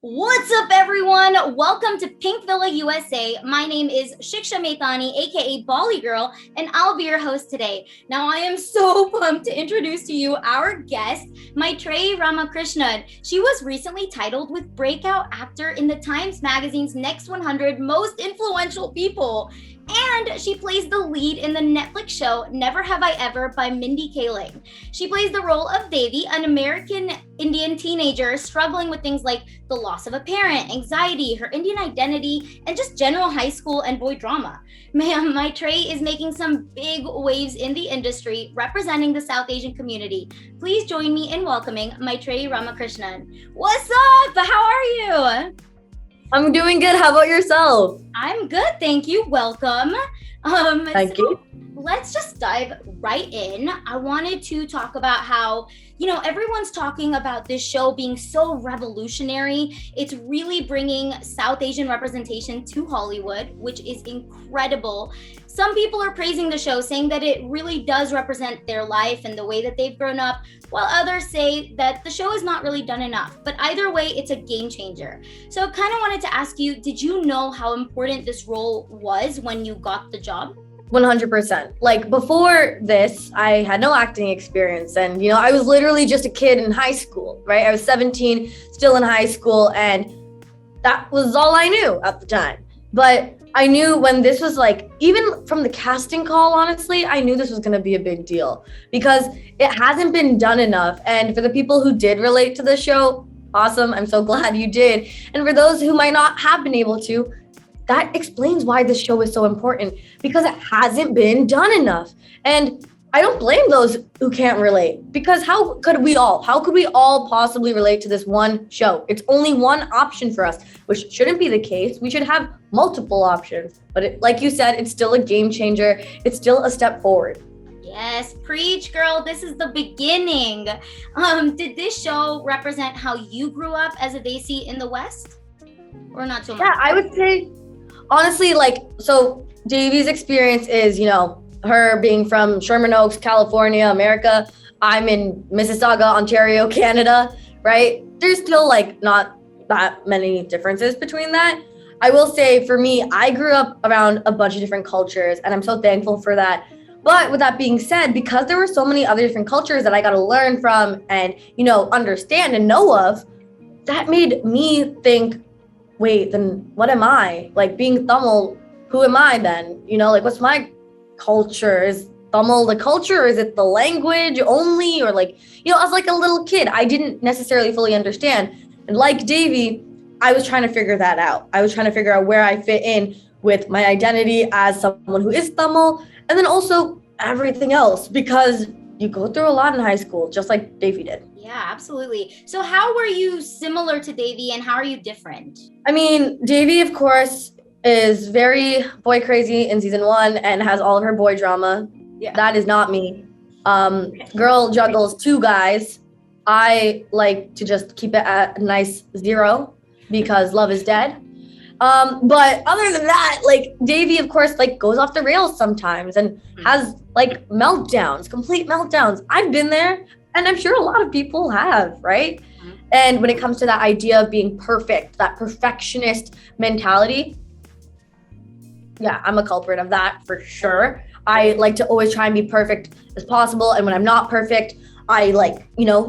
What's up, everyone? Welcome to Pinkvilla USA. My name is Shiksha Maitreyi, aka Bollygirl, and I'll be your host today. Now, I am so pumped to introduce to you our guest, Maitreyi Ramakrishnan. She was recently titled with Breakout Actor in the Times Magazine's Next 100 Most Influential People. And she plays the lead in the Netflix show Never Have I Ever by Mindy Kaling. She plays the role of Devi, an American Indian teenager struggling with things like the loss of a parent, anxiety, her Indian identity, and just general high school and boy drama. Ma'am, Maitreyi is making some big waves in the industry, representing the South Asian community. Please join me in welcoming Maitreyi Ramakrishnan. What's up? How are you? I'm doing good. How about yourself? I'm good, thank you. Welcome. Thank you. Let's just dive right in. I wanted to talk about how, everyone's talking about this show being so revolutionary. It's really bringing South Asian representation to Hollywood, which is incredible. Some people are praising the show, saying that it really does represent their life and the way that they've grown up, while others say that the show is not really done enough. But either way, it's a game changer. So I kind of wanted to ask you, did you know how important this role was when you got the job? 100%. Like before this, I had no acting experience. And, I was literally just a kid in high school, right? I was 17, still in high school. And that was all I knew at the time. But I knew when this was even from the casting call, honestly, I knew this was going to be a big deal because it hasn't been done enough. And for the people who did relate to the show, awesome. I'm so glad you did. And for those who might not have been able to, that explains why this show is so important because it hasn't been done enough. And I don't blame those who can't relate because how could we all possibly relate to this one show? It's only one option for us, which shouldn't be the case. We should have multiple options. But like you said, it's still a game changer. It's still a step forward. Yes, preach, girl. This is the beginning. Did this show represent how you grew up as a Desi in the West? Or not so much? Yeah, I would say, honestly, so Devi's experience is, her being from Sherman Oaks, California, America. I'm in Mississauga, Ontario, Canada, right? There's still not that many differences between that. I will say for me, I grew up around a bunch of different cultures and I'm so thankful for that. But with that being said, because there were so many other different cultures that I got to learn from and, understand and know of, that made me think, wait, then what am I? Being Tamil, who am I then? What's my culture? Is Tamil the culture? Or is it the language only? Or I was like a little kid. I didn't necessarily fully understand. And like Devi, I was trying to figure that out. I was trying to figure out where I fit in with my identity as someone who is Tamil, and then also everything else, because you go through a lot in high school, just like Devi did. Yeah, absolutely. So how were you similar to Devi and how are you different? I mean, Devi, of course, is very boy crazy in season 1 and has all of her boy drama. Yeah. That is not me. Girl juggles 2 guys. I like to just keep it at a nice 0 because love is dead. But other than that, Devi, of course, goes off the rails sometimes and has meltdowns, complete meltdowns. I've been there and I'm sure a lot of people have, right? And when it comes to that idea of being perfect, that perfectionist mentality, yeah, I'm a culprit of that for sure. I like to always try and be perfect as possible. And when I'm not perfect, I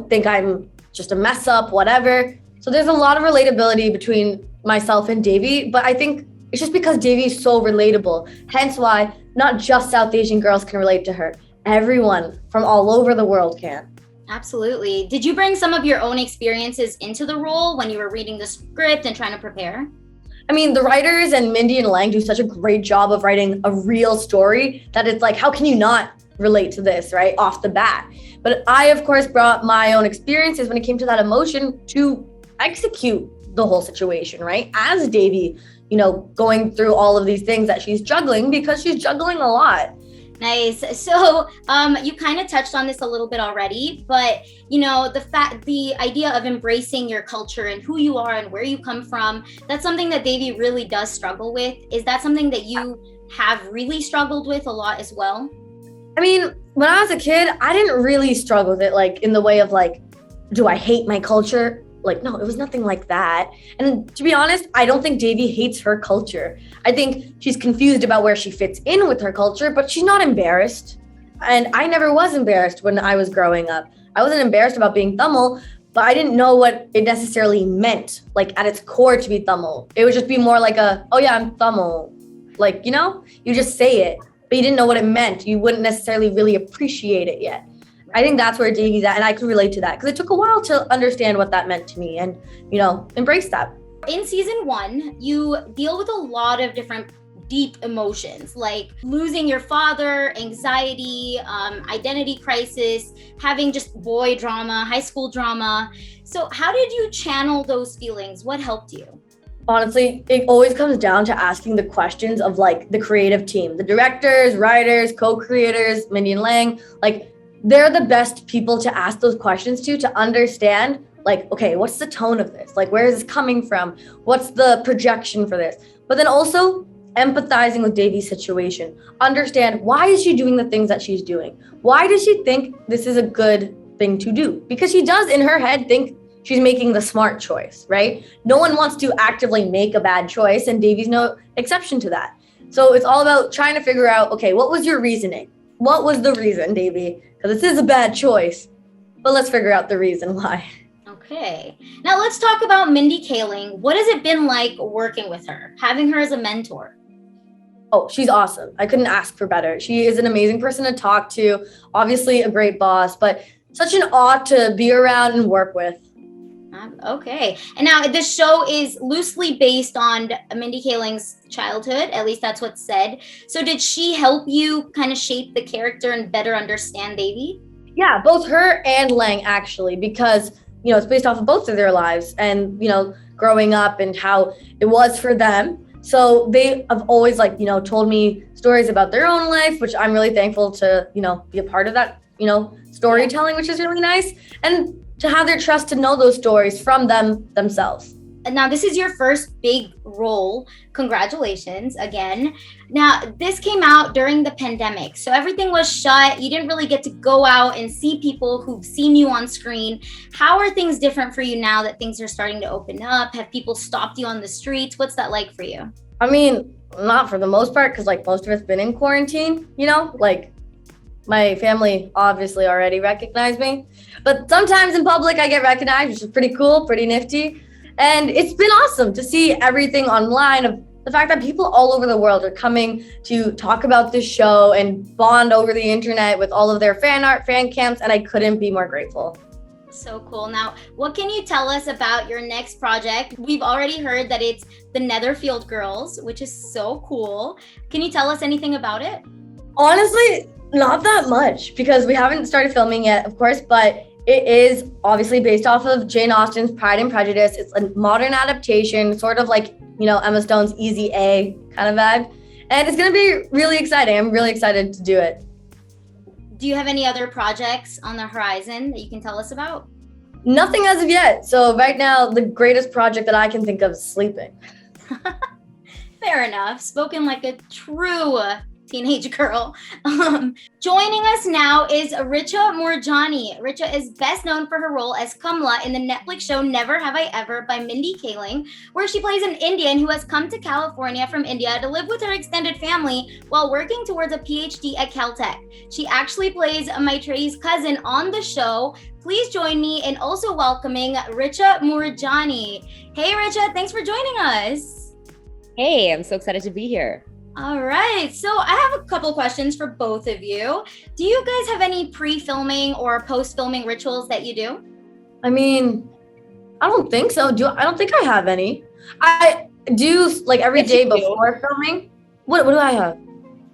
think I'm just a mess up, whatever. So there's a lot of relatability between myself and Devi, but I think it's just because Devi is so relatable. Hence why not just South Asian girls can relate to her. Everyone from all over the world can. Absolutely. Did you bring some of your own experiences into the role when you were reading the script and trying to prepare? I mean, the writers and Mindy and Lang do such a great job of writing a real story that it's how can you not relate to this, right, off the bat? But I, of course, brought my own experiences when it came to that emotion to execute the whole situation, right? As Devi, going through all of these things that she's juggling because she's juggling a lot. Nice. So you kind of touched on this a little bit already, but the idea of embracing your culture and who you are and where you come from, that's something that Devi really does struggle with. Is that something that you have really struggled with a lot as well? I mean, when I was a kid, I didn't really struggle with it in the way of do I hate my culture? like, no, it was nothing like that. And to be honest, I don't think Devi hates her culture. I think she's confused about where she fits in with her culture, but she's not embarrassed. And I never was embarrassed when I was growing up. I wasn't embarrassed about being Tamil, but I didn't know what it necessarily meant, like at its core to be Tamil. It would just be more like oh yeah, I'm Tamil. Like, you just say it, but you didn't know what it meant. You wouldn't necessarily really appreciate it yet. I think that's where Devi's at, and I can relate to that because it took a while to understand what that meant to me and, embrace that. In season 1, you deal with a lot of different deep emotions like losing your father, anxiety, identity crisis, having just boy drama, high school drama. So how did you channel those feelings? What helped you? Honestly, it always comes down to asking the questions of like the creative team, the directors, writers, co-creators, Mindy and Lang, like they're the best people to ask those questions to understand like, okay, what's the tone of this? Like, where is this coming from? What's the projection for this? But then also empathizing with Devi's situation. Understand, why is she doing the things that she's doing? Why does she think this is a good thing to do? Because she does in her head think she's making the smart choice, right? No one wants to actively make a bad choice, and Devi's no exception to that. So it's all about trying to figure out, okay, what was your reasoning? What was the reason, Devi? Because this is a bad choice, but let's figure out the reason why. Okay. Now let's talk about Mindy Kaling. What has it been like working with her, having her as a mentor? Oh, she's awesome. I couldn't ask for better. She is an amazing person to talk to, obviously a great boss, but such an awe to be around and work with. Okay. And now this show is loosely based on Mindy Kaling's childhood. At least that's what's said. So did she help you kind of shape the character and better understand Devi? Yeah, both her and Lang actually, because, it's based off of both of their lives and, growing up and how it was for them. So they have always told me stories about their own life, which I'm really thankful to, be a part of that, storytelling, which is really nice. And to have their trust to know those stories from themselves. And now this is your first big role. Congratulations again. Now this came out during the pandemic. So everything was shut. You didn't really get to go out and see people who've seen you on screen. How are things different for you now that things are starting to open up? Have people stopped you on the streets? What's that like for you? I mean, not for the most part, because most of us been in quarantine, my family obviously already recognized me, but sometimes in public I get recognized, which is pretty cool, pretty nifty. And it's been awesome to see everything online of the fact that people all over the world are coming to talk about this show and bond over the internet with all of their fan art, fan camps, and I couldn't be more grateful. So cool. Now, what can you tell us about your next project? We've already heard that it's the Netherfield Girls, which is so cool. Can you tell us anything about it? Honestly, not that much because we haven't started filming yet, of course, but it is obviously based off of Jane Austen's Pride and Prejudice. It's a modern adaptation, sort of like, Emma Stone's Easy A kind of vibe. And it's going to be really exciting. I'm really excited to do it. Do you have any other projects on the horizon that you can tell us about? Nothing as of yet. So right now, the greatest project that I can think of is sleeping. Fair enough. Spoken like a true teenage girl. Joining us now is Richa Moorjani. Richa is best known for her role as Kamala in the Netflix show Never Have I Ever by Mindy Kaling, where she plays an Indian who has come to California from India to live with her extended family while working towards a PhD at Caltech. She actually plays Maitreyi's cousin on the show. Please join me in also welcoming Richa Moorjani. Hey Richa, thanks for joining us. Hey, I'm so excited to be here. All right, so I have a couple questions for both of you. Do you guys have any pre-filming or post-filming rituals that you do? I mean, I don't think so. I don't think I have any. I do every day before filming. What do I have?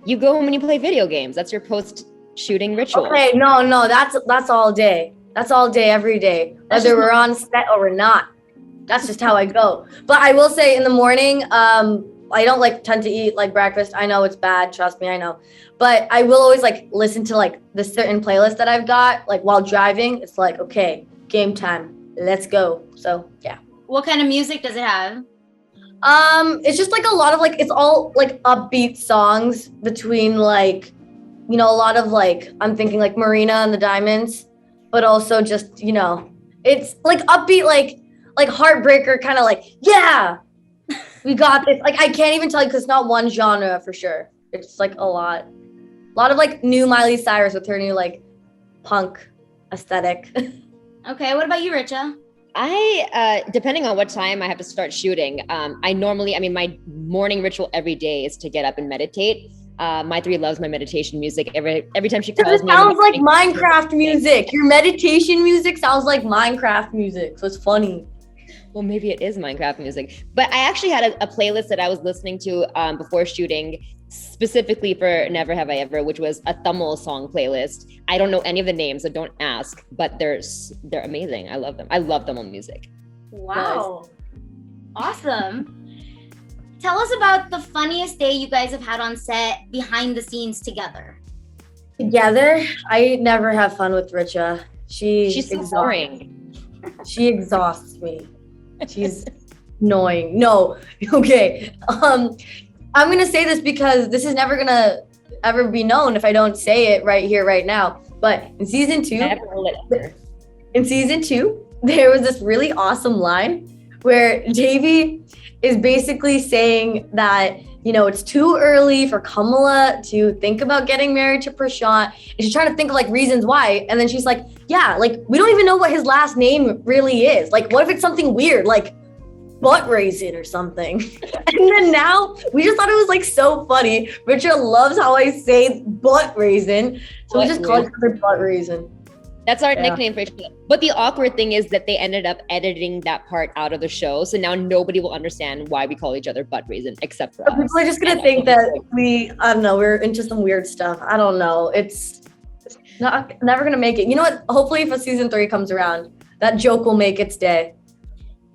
You go home and you play video games. That's your post-shooting ritual. Okay, no, that's all day. That's all day, every day, whether we're on set or we're not. That's just how I go. But I will say in the morning, I don't tend to eat breakfast. I know it's bad. Trust me, I know. But I will always listen to the certain playlist that I've got while driving. It's okay, game time. Let's go. So yeah. What kind of music does it have? It's just a lot of it's all upbeat songs between a lot of I'm thinking Marina and the Diamonds, but also just it's upbeat like heartbreaker kind of like, yeah, we got this. Like I can't even tell you because it's not one genre for sure. It's like a lot of like new Miley Cyrus with her new like punk aesthetic. Okay, what about you, Richa? I, depending on what time I have to start shooting, my morning ritual every day is to get up and meditate. Maitreyi loves my meditation music. Every time she calls me. It sounds like Minecraft music. Your meditation music sounds like Minecraft music. So it's funny. Well, maybe it is Minecraft music. But I actually had a playlist that I was listening to before shooting, specifically for Never Have I Ever, which was a Tamil song playlist. I don't know any of the names, so don't ask. But they're amazing. I love them. I love Tamil music. Wow. Awesome. Tell us about the funniest day you guys have had on set behind the scenes together. Together? I never have fun with Richa. She's so boring. She exhausts me. She's annoying. No. Okay. I'm going to say this because this is never going to ever be known if I don't say it right here, right now. But in season 2, there was this really awesome line where Devi is basically saying that, you know, it's too early for Kamala to think about getting married to Prashant. And she's trying to think of like reasons why. And then she's like, yeah, like we don't even know what his last name really is. Like, what if it's something weird, like butt raisin or something? And then now we just thought it was like so funny. Richard loves how I say butt raisin. So we just call each other butt raisin. That's our nickname for each other. But the awkward thing is that they ended up editing that part out of the show. So now nobody will understand why we call each other butt raisin except for us. People are just going to think that we're into some weird stuff. I don't know. It's never going to make it. You know what? Hopefully if a season 3 comes around, that joke will make its day.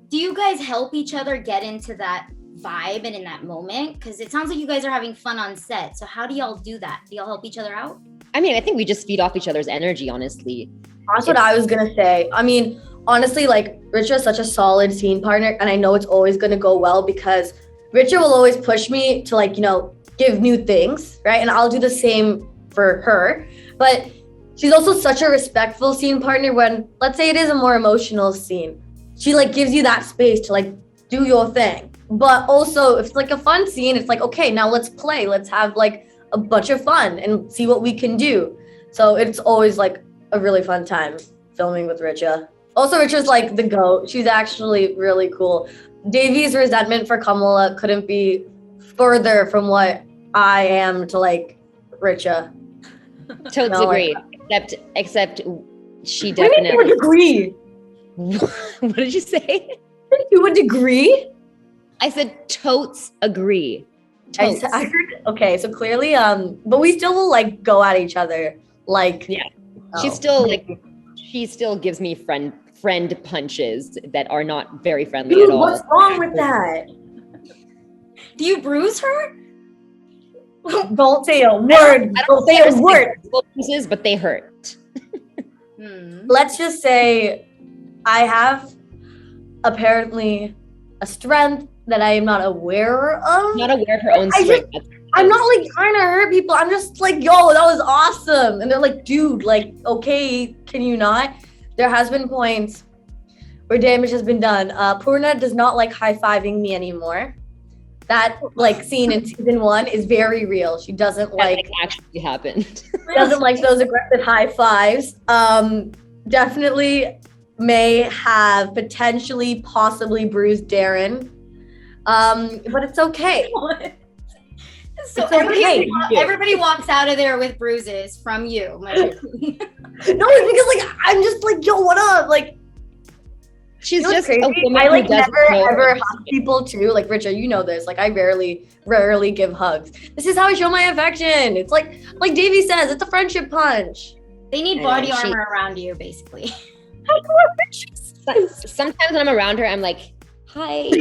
Do you guys help each other get into that vibe and in that moment? Because it sounds like you guys are having fun on set. So how do y'all do that? Do y'all help each other out? I mean, I think we just feed off each other's energy, honestly. That's what I was going to say. I mean, honestly, like, Richa is such a solid scene partner, and I know it's always going to go well because Richa will always push me to, like, you know, give new things, right? And I'll do the same for her. But she's also such a respectful scene partner when, let's say it is a more emotional scene. She, like, gives you that space to, like, do your thing. But also, if it's, like, a fun scene, it's like, okay, now let's play. Let's have, like, a bunch of fun and see what we can do. So it's always like a really fun time filming with Richa. Also, Richa's like the GOAT. She's actually really cool. Devi's resentment for Kamala couldn't be further from what I am to like Richa. Totes agree. Like, except she definitely. To a degree. What did you say? To a degree? I said totes agree. I heard, okay, so clearly, but we still will like go at each other, like she still gives me friend punches that are not very friendly at all. What's wrong with that? Do you bruise her? Don't say a word. Don't say a word. Bruises, but they hurt. Let's just say I have apparently a strength that I am not aware of. Not aware of her own strength. I'm not like trying to hurt people. I'm just like, yo, that was awesome. And they're like, dude, like, okay, can you not? There has been points where damage has been done. Purna does not like high-fiving me anymore. That like scene in season 1 is very real. She doesn't like actually happened. Doesn't like those aggressive high fives. Definitely may have potentially possibly bruised Darren. But it's okay. So everybody walks out of there with bruises from you. No, it's because like I'm just like, yo, what up? Like she's just crazy. I like never ever hug people too. Like Richa, you know this. Like I rarely give hugs. This is how I show my affection. It's like Devi says, it's a friendship punch. They need body armor around you, basically. Sometimes when I'm around her, I'm like, hi.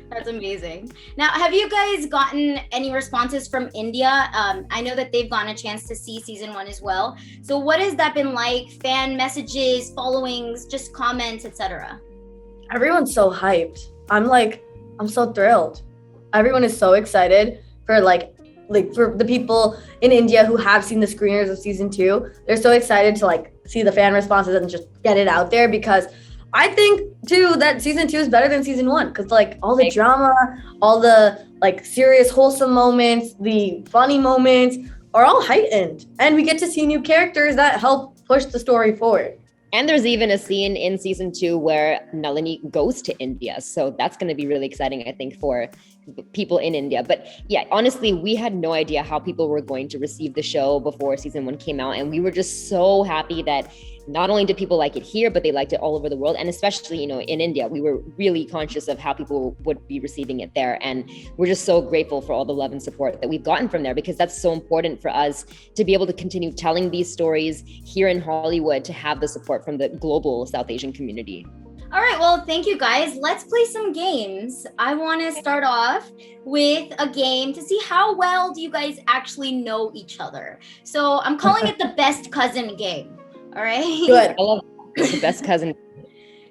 That's amazing. Now, have you guys gotten any responses from India? I know that they've gotten a chance to see season 1 as well. So what has that been like? Fan messages, followings, just comments, etc. Everyone's so hyped. I'm so thrilled. Everyone is so excited for like for the people in India who have seen the screeners of season 2. They're so excited to like see the fan responses and just get it out there because I think too that season 2 is better than season 1 because like all the drama, all the like serious wholesome moments, the funny moments are all heightened, and we get to see new characters that help push the story forward. And there's even a scene in season 2 where Nalini goes to India. So that's going to be really exciting, I think, for people in India. But yeah, honestly, we had no idea how people were going to receive the show before season 1 came out. And we were just so happy that not only did people like it here, but they liked it all over the world. And especially, you know, in India, we were really conscious of how people would be receiving it there. And we're just so grateful for all the love and support that we've gotten from there, because that's so important for us to be able to continue telling these stories here in Hollywood, to have the support from the global South Asian community. All right, well, thank you guys. Let's play some games. I want to start off with a game to see how well do you guys actually know each other. So I'm calling it the best cousin game. All right. Good. I love the best cousin.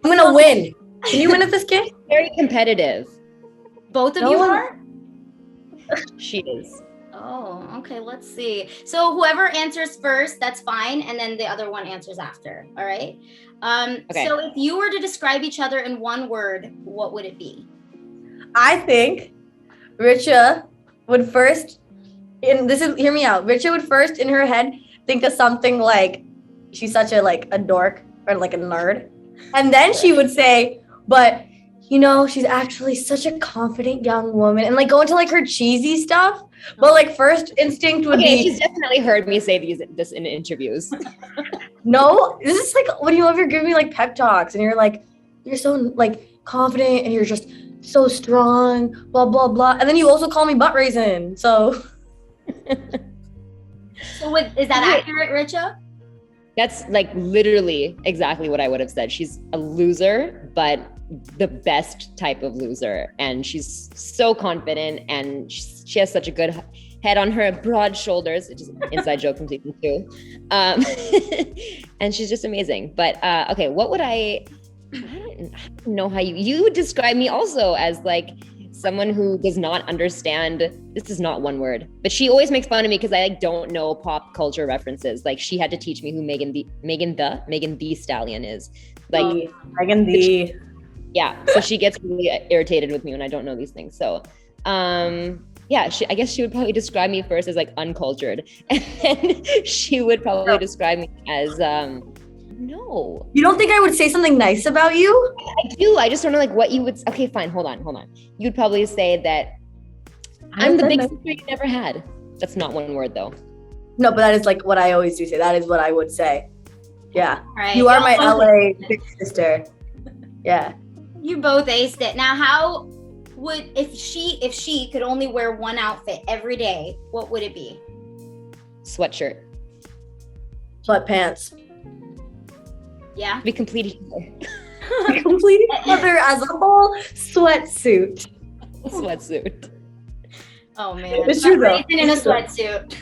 I'm gonna win. Can you win at this game? Very competitive. Both of you are? She is. Oh, okay. Let's see. So whoever answers first, that's fine. And then the other one answers after. All right. Okay. So if you were to describe each other in one word, what would it be? I think Richa would first, hear me out. Richa would first in her head think of something like, she's such a like a dork or like a nerd. And then she would say, but you know, she's actually such a confident young woman, and like go into like her cheesy stuff. But like first instinct would be, she's definitely heard me say this in interviews. no, this is like when you're giving me like pep talks and you're like, you're so like confident and you're just so strong, blah, blah, blah. And then you also call me butt raisin. So. So is that accurate, Richa? That's like literally exactly what I would have said. She's a loser, but the best type of loser. And she's so confident, and she has such a good head on her broad shoulders, which is an inside joke from season 2. And she's just amazing. But okay, what would I don't know how you would describe me also as like someone who does not understand, this is not one word, but she always makes fun of me because I like don't know pop culture references. Like she had to teach me who Megan Thee Stallion is. Like Megan Thee. Yeah, so she gets really irritated with me when I don't know these things. So yeah, I guess she would probably describe me first as like uncultured, and then she would probably describe me as no. You don't think I would say something nice about you? I do. I just don't know like what you would. Okay, fine. Hold on. You'd probably say that I'm the big sister you never had. That's not one word though. No, but that is like what I always do say. That is what I would say. Yeah. Right. You are my LA big sister. Yeah. You both aced it. Now, how would if she could only wear one outfit every day, what would it be? Sweatshirt. Sweatpants. Yeah. We complete each other. We complete each other as a whole sweatsuit. Sweatsuit. Oh man. It's true though. In a sweatsuit.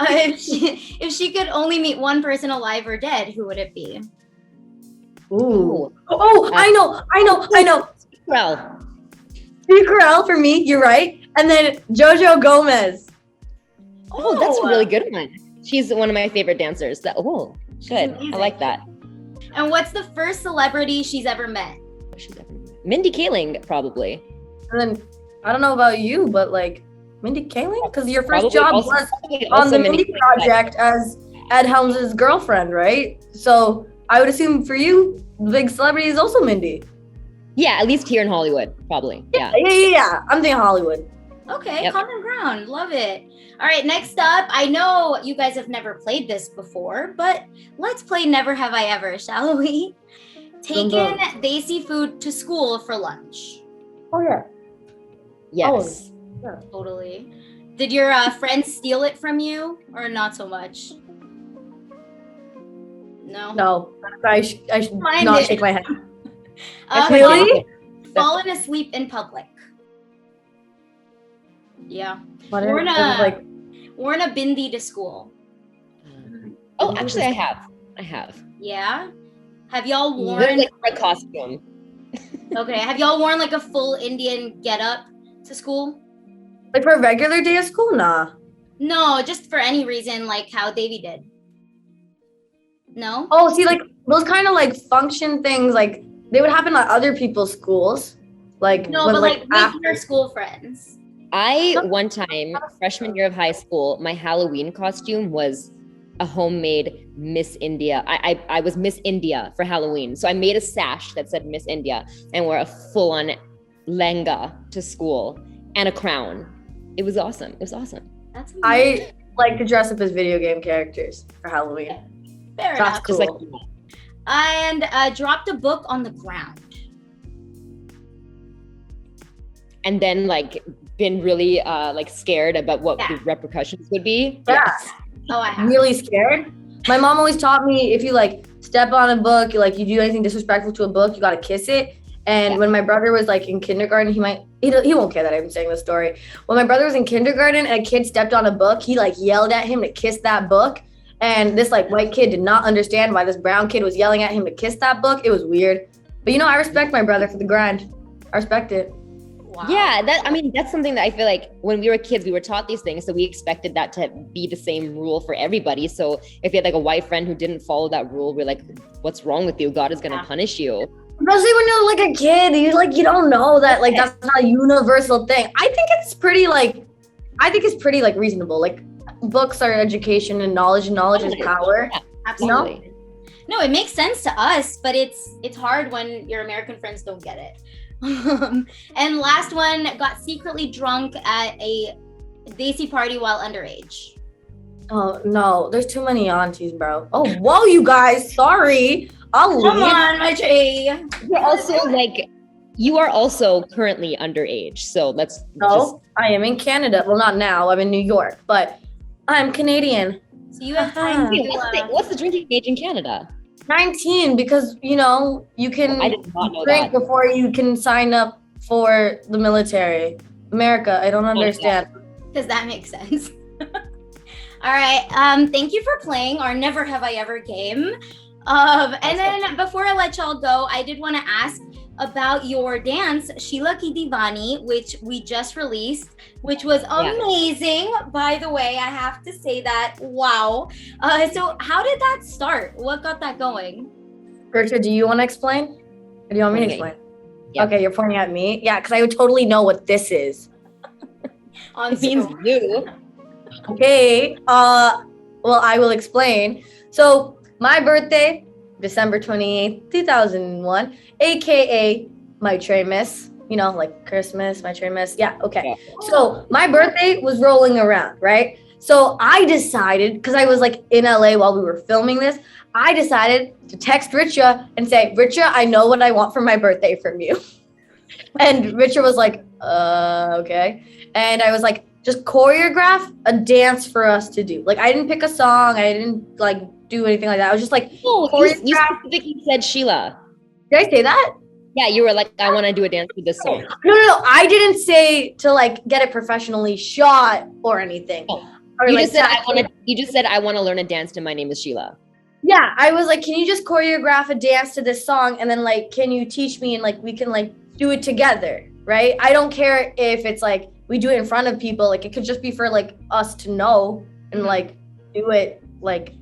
If she could only meet one person alive or dead, who would it be? Ooh. Oh, I know. Well, Steve Carell for me, you're right. And then Jojo Gomez. Oh, that's a really good one. She's one of my favorite dancers. Good. I like that. And what's the first celebrity she's ever met? Mindy Kaling, probably. And then I don't know about you, but like Mindy Kaling, because your first Probably job also- was also on the Mindy Mindy Kaling. Project as Ed Helms' girlfriend, right? So I would assume for you, the big celebrity is also Mindy. Yeah, at least here in Hollywood, probably. Yeah. Yeah. I'm thinking Hollywood. Okay, Yep. common ground. Love it. All right, next up, I know you guys have never played this before, but let's play Never Have I Ever, shall we? Taken Desi food to school for lunch. Oh yeah. Yes. Totally. Did your friends steal it from you or not so much? No? No, I should Mine not did. shake my head. Really? Fallen asleep in public. Yeah. Worn a bindi to school. Oh, actually, I have. Yeah. Have y'all worn Literally like a costume. Okay, have y'all worn like a full Indian getup to school? Like for a regular day of school? Nah. No, just for any reason, like how Devi did. No? Oh, see, like those kind of like function things, like they would happen at other people's schools. Like No, when, but like after- with your school friends. One time, freshman year of high school, my Halloween costume was a homemade Miss India. I was Miss India for Halloween. So I made a sash that said Miss India and wore a full-on lehenga to school and a crown. It was awesome. It was awesome. That's amazing. I like to dress up as video game characters for Halloween. Fair That's enough. cool. Just like And dropped a book on the ground. and then like been really like scared about what the repercussions would be. Yeah. Yes. Oh, I have. Really scared. My mom always taught me if you like step on a book, you do anything disrespectful to a book, you gotta kiss it. And when my brother was like in kindergarten, he won't care that I'm saying this story. When my brother was in kindergarten and a kid stepped on a book, he like yelled at him to kiss that book. And this like white kid did not understand why this brown kid was yelling at him to kiss that book. It was weird. But I respect my brother for the grind. I respect it. Wow. Yeah, that's something that I feel like when we were kids, we were taught these things. So we expected that to be the same rule for everybody. So if you had like a white friend who didn't follow that rule, we're like, what's wrong with you? God is going to punish you. Especially when you're like a kid, you don't know that like that's not a universal thing. I think it's pretty reasonable. Like books are education and knowledge is power. Yeah, absolutely. No, it makes sense to us, but it's hard when your American friends don't get it. And last one, got secretly drunk at a Desi party while underage. Oh no, there's too many aunties, bro. Oh whoa, you guys, sorry. I'll leave. Come on, Maitreyi. You are also currently underage. So I am in Canada. Well, not now. I'm in New York, but I'm Canadian. So you have time to what's the drinking age in Canada? 19, because you can I did not know drink that. before you can sign up for the military. America, I don't understand. Because that makes sense. All right. Thank you for playing our Never Have I Ever game. And then before I let y'all go, I did want to ask about your dance, Sheila Ki Divani, which we just released, which was amazing. By the way, I have to say that. Wow. So how did that start? What got that going? Richa, do you want to explain? Or do you want me to explain? Yeah. Okay, you're pointing at me. Yeah, because I would totally know what this is. It means you. Okay. Well, I will explain. So my birthday, December 28th, 2001, aka Maitreyi Miss, like Christmas, Maitreyi Miss. Yeah, okay. So my birthday was rolling around, right? So I decided, because I was like in LA while we were filming this, I decided to text Richa and say, Richa, I know what I want for my birthday from you. And Richa was like, okay. And I was like, just choreograph a dance for us to do. Like I didn't pick a song. I didn't like do anything like that. I was just like, you specifically said Sheila. Did I say that? Yeah, you were like, I want to do a dance to this song. No. I didn't say to like get it professionally shot or anything. Or, you like, just said I want to learn a dance to My Name is Sheila. Yeah, I was like, can you just choreograph a dance to this song and then like, can you teach me and like we can like do it together, right? I don't care if it's like we do it in front of people. Like it could just be for like us to know and like do it like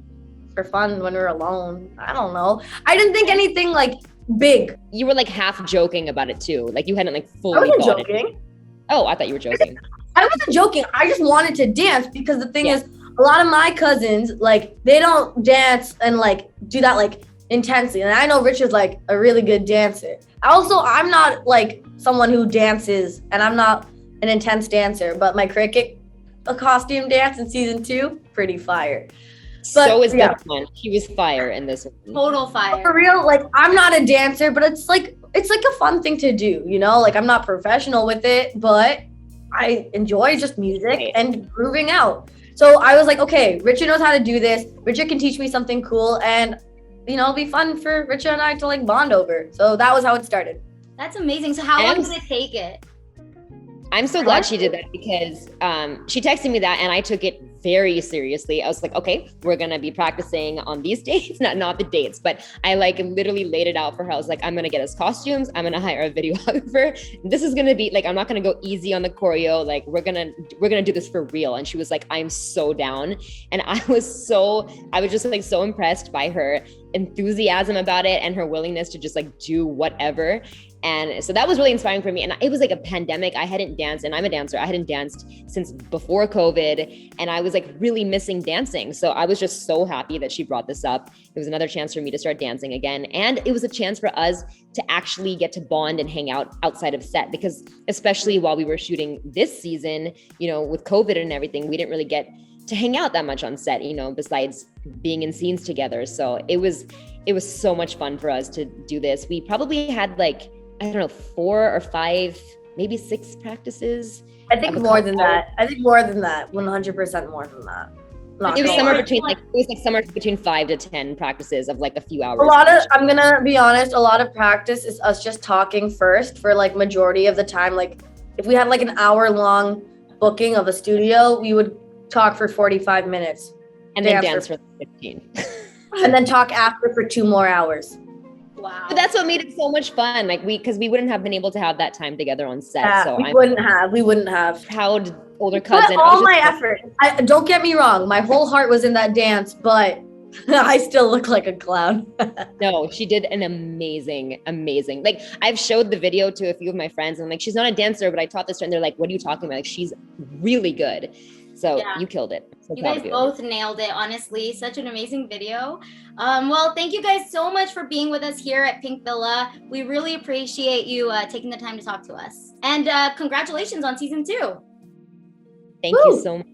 for fun when we're alone. I don't know. I didn't think anything like big. You were like half joking about it too. Like you hadn't like fully. I wasn't got joking. it. Oh, I thought you were joking. I wasn't joking. I just wanted to dance because the thing is, a lot of my cousins, like they don't dance and like do that like intensely. And I know Rich is like a really good dancer. Also, I'm not like someone who dances and I'm not an intense dancer, but my cricket costume dance in season 2, pretty fire. But, so is this one. She was fire in this one. Total fire. For real, like I'm not a dancer, but it's like a fun thing to do, Like I'm not professional with it, but I enjoy just music and grooving out. So I was like, okay, Richard knows how to do this. Richard can teach me something cool and it'll be fun for Richard and I to like bond over. So that was how it started. That's amazing. So how long did it take it? I'm so glad she did that because she texted me that and I took it very seriously. I was like, okay, we're gonna be practicing on these dates, not the dates, but I like literally laid it out for her. I was like, I'm gonna get us costumes. I'm gonna hire a videographer. This is gonna be like, I'm not gonna go easy on the choreo. Like we're gonna do this for real. And she was like, I'm so down. And I was just like so impressed by her enthusiasm about it and her willingness to just like do whatever. And so that was really inspiring for me. And it was like a pandemic. I hadn't danced, and I'm a dancer. I hadn't danced since before COVID, and I was like really missing dancing. So I was just so happy that she brought this up. It was another chance for me to start dancing again. And it was a chance for us to actually get to bond and hang out outside of set, because especially while we were shooting this season, you know, with COVID and everything, we didn't really get to hang out that much on set, you know, besides being in scenes together. So it was so much fun for us to do this. We probably had like, I don't know, 4 or 5, maybe 6 practices. I think more than that. 100% more than that. It was somewhere between 5 to 10 practices of like a few hours. I'm gonna be honest, a lot of practice is us just talking first for like majority of the time. Like if we had like an hour long booking of a studio, we would talk for 45 minutes. And then dance for 15. And then talk after for 2 more hours. Wow. But that's what made it so much fun. Like because we wouldn't have been able to have that time together on set. Yeah, so we wouldn't have. Proud older cousin. All my effort. Don't get me wrong. My whole heart was in that dance, but I still look like a clown. No, she did an amazing. Like I've showed the video to a few of my friends, and I'm like, she's not a dancer, but I taught this to her, and they're like, what are you talking about? Like she's really good. So you killed it. So you guys both nailed it, honestly. Such an amazing video. Well, thank you guys so much for being with us here at Pink Villa. We really appreciate you taking the time to talk to us. And congratulations on season 2. Thank you so much.